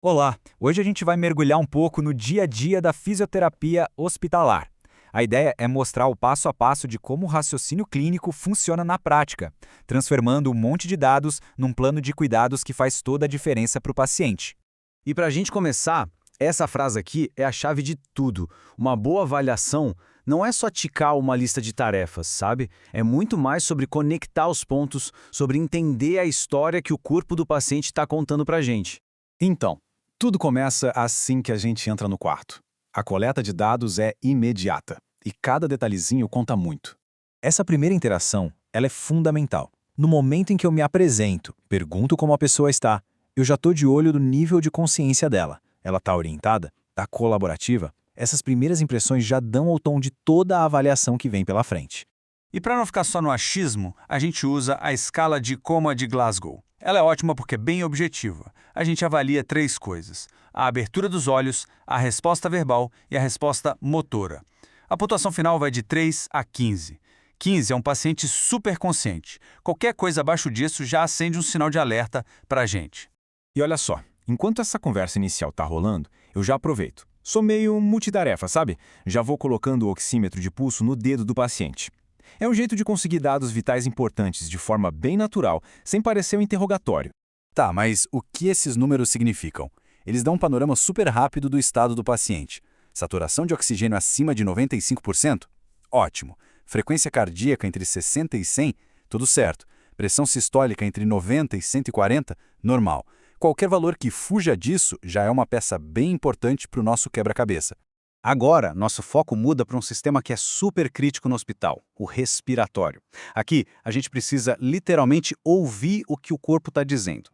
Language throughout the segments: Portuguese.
Olá, hoje a gente vai mergulhar um pouco no dia a dia da fisioterapia hospitalar. A ideia é mostrar o passo a passo de como o raciocínio clínico funciona na prática, transformando um monte de dados num plano de cuidados que faz toda a diferença para o paciente. E para a gente começar, essa frase aqui é a chave de tudo. Uma boa avaliação não é só ticar uma lista de tarefas, sabe? É muito mais sobre conectar os pontos, sobre entender a história que o corpo do paciente está contando para a gente. Então, tudo começa assim que a gente entra no quarto. A coleta de dados é imediata e cada detalhezinho conta muito. Essa primeira interação, ela é fundamental. No momento em que eu me apresento, pergunto como a pessoa está, eu já estou de olho no nível de consciência dela. Ela está orientada? Está colaborativa? Essas primeiras impressões já dão o tom de toda a avaliação que vem pela frente. E para não ficar só no achismo, a gente usa a escala de Coma de Glasgow. Ela é ótima porque é bem objetiva. A gente avalia três coisas: a abertura dos olhos, a resposta verbal e a resposta motora. A pontuação final vai de 3 a 15. 15 é um paciente super consciente. Qualquer coisa abaixo disso já acende um sinal de alerta para a gente. E olha só, enquanto essa conversa inicial está rolando, eu já aproveito. Sou meio multitarefa, sabe? Já vou colocando o oxímetro de pulso no dedo do paciente. É um jeito de conseguir dados vitais importantes de forma bem natural, sem parecer um interrogatório. Tá, mas o que esses números significam? Eles dão um panorama super rápido do estado do paciente. Saturação de oxigênio acima de 95%? Ótimo. Frequência cardíaca entre 60 e 100? Tudo certo. Pressão sistólica entre 90 e 140? Normal. Qualquer valor que fuja disso já é uma peça bem importante para o nosso quebra-cabeça. Agora, nosso foco muda para um sistema que é super crítico no hospital, o respiratório. Aqui, a gente precisa literalmente ouvir o que o corpo está dizendo.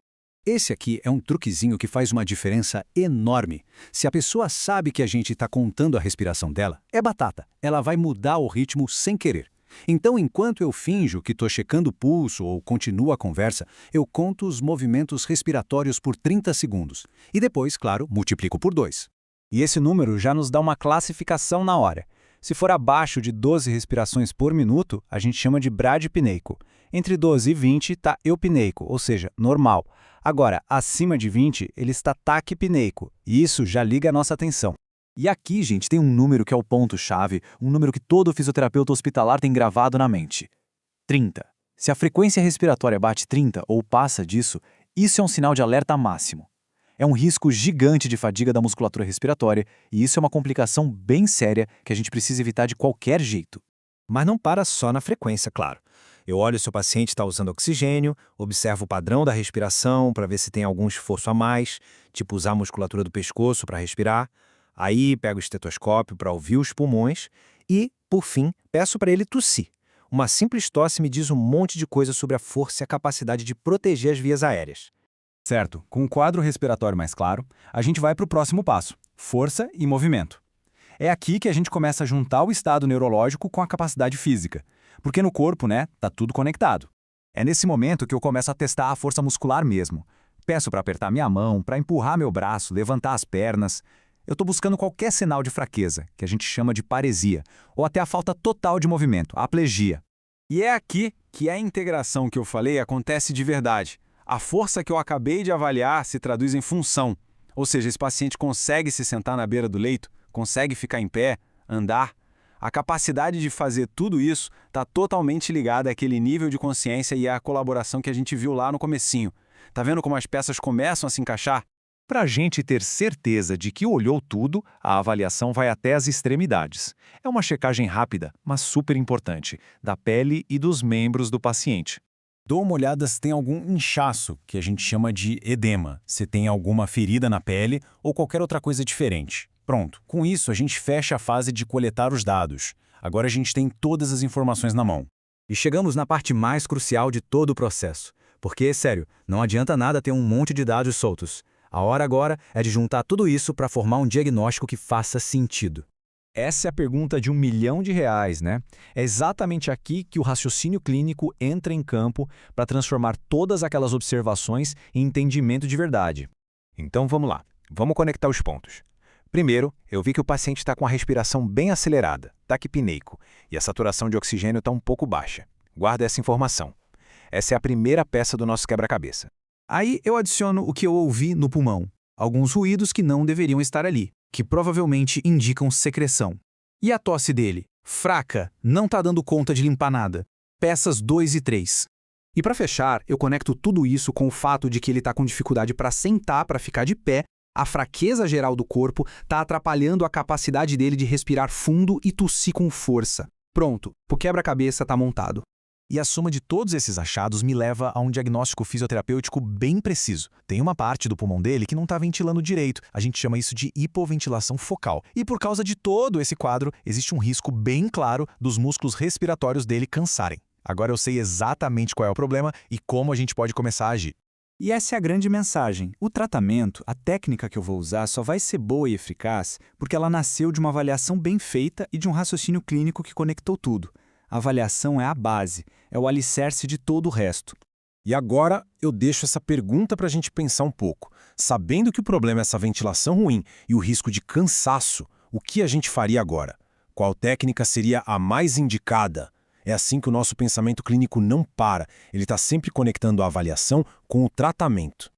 Esse aqui é um truquezinho que faz uma diferença enorme. Se a pessoa sabe que a gente está contando a respiração dela, é batata. Ela vai mudar o ritmo sem querer. Então, enquanto eu finjo que estou checando o pulso ou continuo a conversa, eu conto os movimentos respiratórios por 30 segundos. E depois, claro, multiplico por 2. E esse número já nos dá uma classificação na hora. Se for abaixo de 12 respirações por minuto, a gente chama de bradipneico. Entre 12 e 20 está eupneico, ou seja, normal. Agora, acima de 20, ele está taquipneico, e isso já liga a nossa atenção. E aqui, gente, tem um número que é o ponto-chave, um número que todo fisioterapeuta hospitalar tem gravado na mente. 30. Se a frequência respiratória bate 30 ou passa disso, isso é um sinal de alerta máximo. É um risco gigante de fadiga da musculatura respiratória e isso é uma complicação bem séria que a gente precisa evitar de qualquer jeito. Mas não para só na frequência, claro. Eu olho se o paciente está usando oxigênio, observo o padrão da respiração para ver se tem algum esforço a mais, tipo usar a musculatura do pescoço para respirar. Aí pego o estetoscópio para ouvir os pulmões e, por fim, peço para ele tossir. Uma simples tosse me diz um monte de coisa sobre a força e a capacidade de proteger as vias aéreas. Certo, com o quadro respiratório mais claro, a gente vai para o próximo passo: força e movimento. É aqui que a gente começa a juntar o estado neurológico com a capacidade física, porque no corpo, tá tudo conectado. É nesse momento que eu começo a testar a força muscular mesmo. Peço para apertar minha mão, para empurrar meu braço, levantar as pernas. Eu estou buscando qualquer sinal de fraqueza, que a gente chama de paresia, ou até a falta total de movimento, a aplegia. E é aqui que a integração que eu falei acontece de verdade. A força que eu acabei de avaliar se traduz em função, ou seja, esse paciente consegue se sentar na beira do leito, consegue ficar em pé, andar. A capacidade de fazer tudo isso está totalmente ligada àquele nível de consciência e à colaboração que a gente viu lá no comecinho. Tá vendo como as peças começam a se encaixar? Para a gente ter certeza de que olhou tudo, a avaliação vai até as extremidades. É uma checagem rápida, mas super importante, da pele e dos membros do paciente. Dou uma olhada se tem algum inchaço, que a gente chama de edema, se tem alguma ferida na pele ou qualquer outra coisa diferente. Pronto, com isso a gente fecha a fase de coletar os dados. Agora a gente tem todas as informações na mão. E chegamos na parte mais crucial de todo o processo. Porque, sério, não adianta nada ter um monte de dados soltos. A hora agora é de juntar tudo isso para formar um diagnóstico que faça sentido. Essa é a pergunta de R$1 milhão, né? É exatamente aqui que o raciocínio clínico entra em campo para transformar todas aquelas observações em entendimento de verdade. Então vamos lá, vamos conectar os pontos. Primeiro, eu vi que o paciente está com a respiração bem acelerada, taquipneico, e a saturação de oxigênio está um pouco baixa. Guarda essa informação. Essa é a primeira peça do nosso quebra-cabeça. Aí eu adiciono o que eu ouvi no pulmão. alguns ruídos que não deveriam estar ali, que provavelmente indicam secreção. E a tosse dele? Fraca, não tá dando conta de limpar nada. Peças 2 e 3. E para fechar, eu conecto tudo isso com o fato de que ele tá com dificuldade para sentar, para ficar de pé. A fraqueza geral do corpo tá atrapalhando a capacidade dele de respirar fundo e tossir com força. Pronto, o quebra-cabeça tá montado. E a soma de todos esses achados me leva a um diagnóstico fisioterapêutico bem preciso. Tem uma parte do pulmão dele que não está ventilando direito. A gente chama isso de hipoventilação focal. E por causa de todo esse quadro, existe um risco bem claro dos músculos respiratórios dele cansarem. Agora eu sei exatamente qual é o problema e como a gente pode começar a agir. E essa é a grande mensagem. O tratamento, a técnica que eu vou usar, só vai ser boa e eficaz porque ela nasceu de uma avaliação bem feita e de um raciocínio clínico que conectou tudo. A avaliação é a base, é o alicerce de todo o resto. E agora eu deixo essa pergunta para a gente pensar um pouco. Sabendo que o problema é essa ventilação ruim e o risco de cansaço, o que a gente faria agora? Qual técnica seria a mais indicada? É assim que o nosso pensamento clínico não para. Ele está sempre conectando a avaliação com o tratamento.